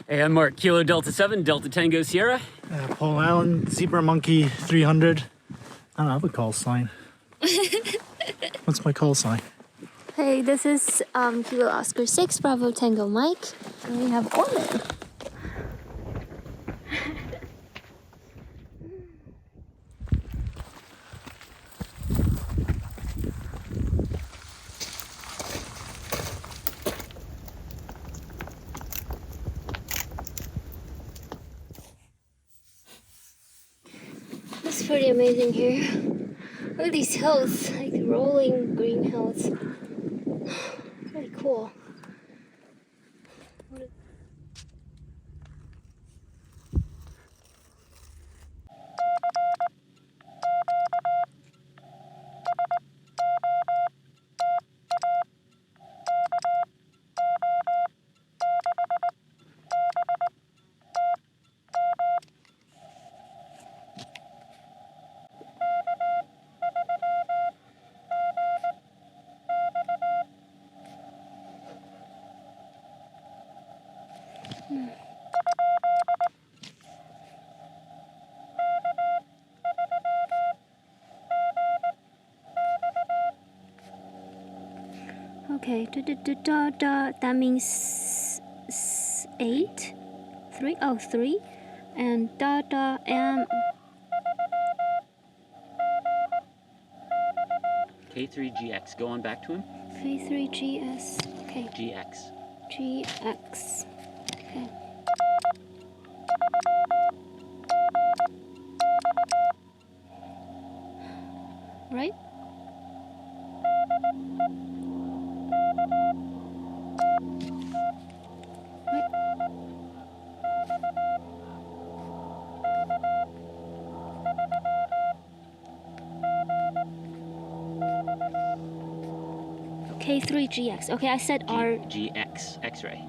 Hey, I'm Mark, Kilo Delta 7, Delta Tango Sierra. Paul Allen, Zebra Monkey 300. I don't have a call sign. What's my call sign? Hey, this is Kilo Oscar 6, Bravo Tango Mike. And we have Ormoo. It's pretty amazing here. Look at these hills, like rolling green hills. Really cool. Okay, that means 8, 3, oh 3, and m. K3GX, go on back to him. K3GS, okay. GX. GX, okay. Right? K3GX. Okay, I said R. GX, X-ray.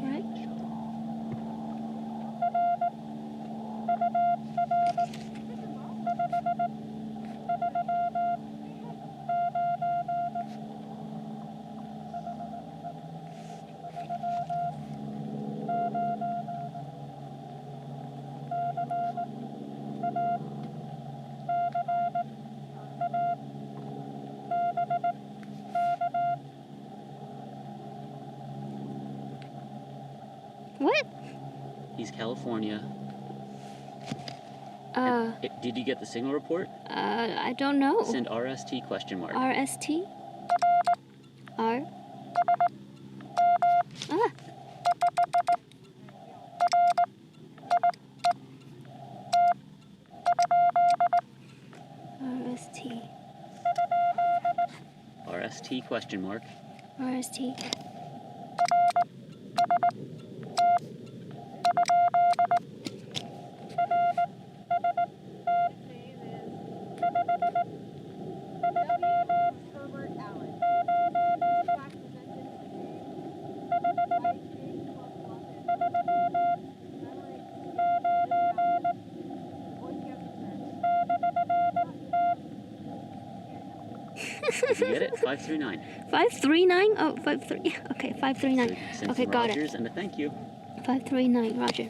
Right? What? He's California. Did you get the signal report? I don't know. Send RST question mark. RST? R? Ah. RST. RST question mark. RST. Did you get it? 539. 539? Oh, 53. Okay, 539. Send Okay, some got Rogers it. and a thank you. 539, Roger.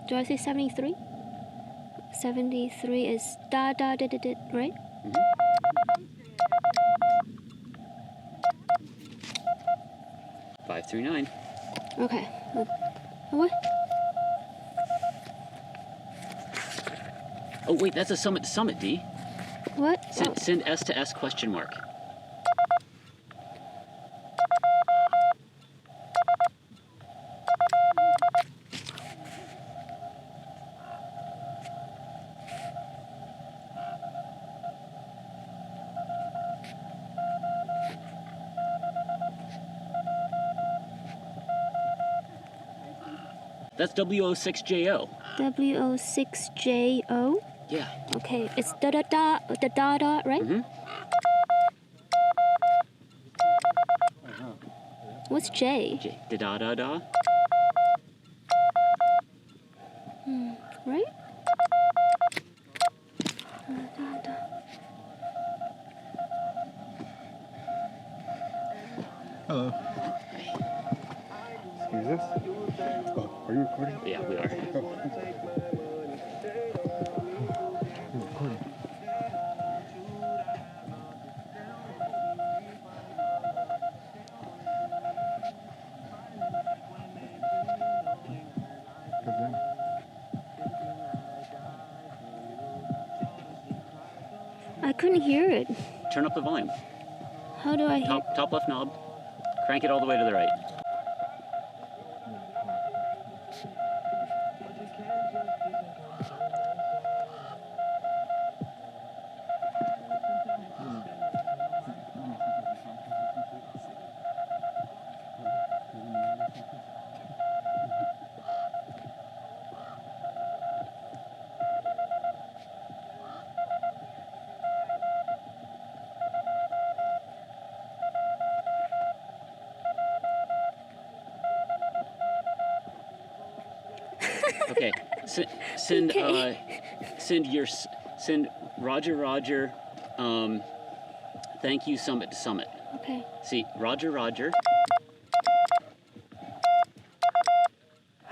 Do I say 73? 73 is right? Mm-hmm. 539. Okay. What? Oh wait, that's a summit to summit, D. What? Send S to S question mark. That's W06JO. W06JO? Yeah. Okay, it's the da, right? Mm-hmm. What's J? Da da da da. Right? Hello. Excuse us? Oh, are you recording? Yeah, we are. You're recording. I couldn't hear it. Turn up the volume. How do I hear? Top left knob. Crank it all the way to the right. Okay. Send send Roger. Thank you summit to summit. Okay. See, Roger.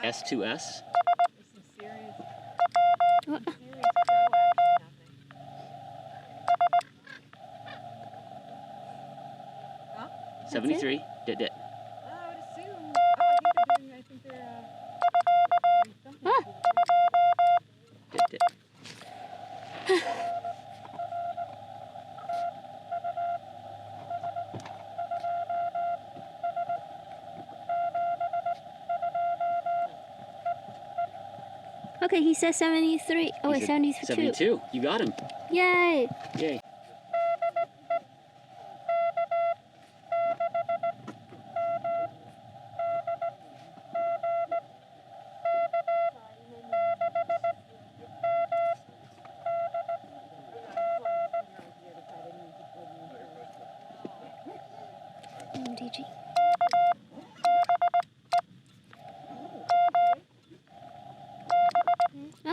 S to S. What? 73. Dit. I would assume. I think they're doing something. Ah! Dit. Okay, he says 73. Oh wait, He said 72. 72. You got him. Yay! Yay. DG. Ah!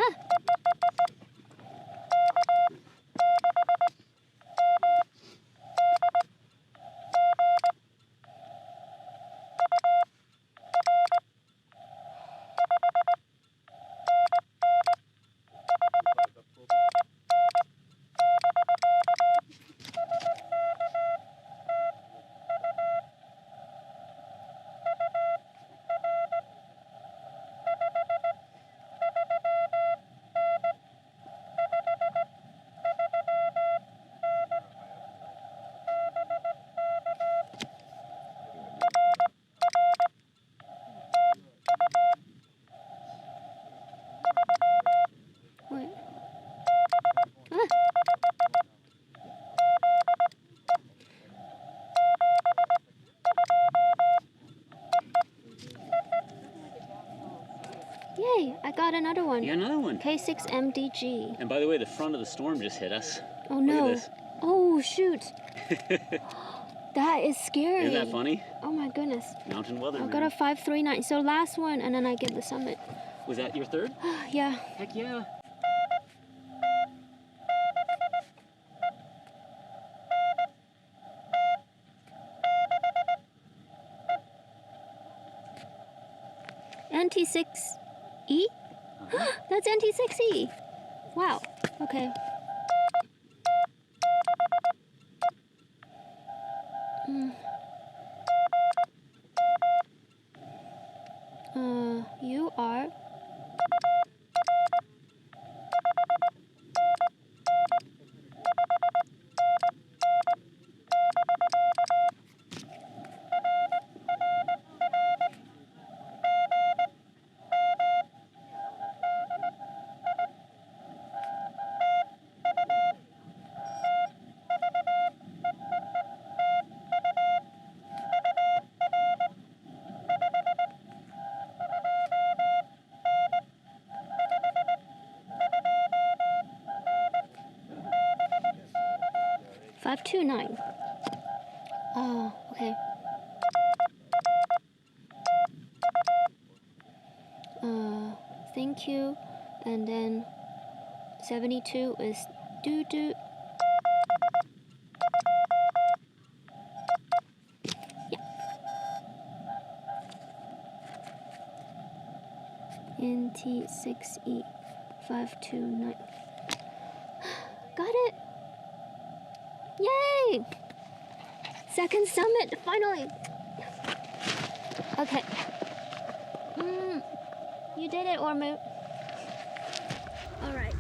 Wait. Ah! Yay! I got another one. You got another one. K6MDG. And by the way, the front of the storm just hit us. Oh Look no! at this. Oh shoot! That is scary. Isn't that funny? Oh my goodness! Mountain weather. I Man. got a 539. So last one, and then I get the summit. Was that your third? Yeah. Heck yeah. NT6E? That's NT6E. Wow. Okay. You are. $529. Okay. Thank you. And then 72 is doo doo. NT6E529. Got it! Yay! Second summit, finally! Okay. You did it, Ormoo. Alright.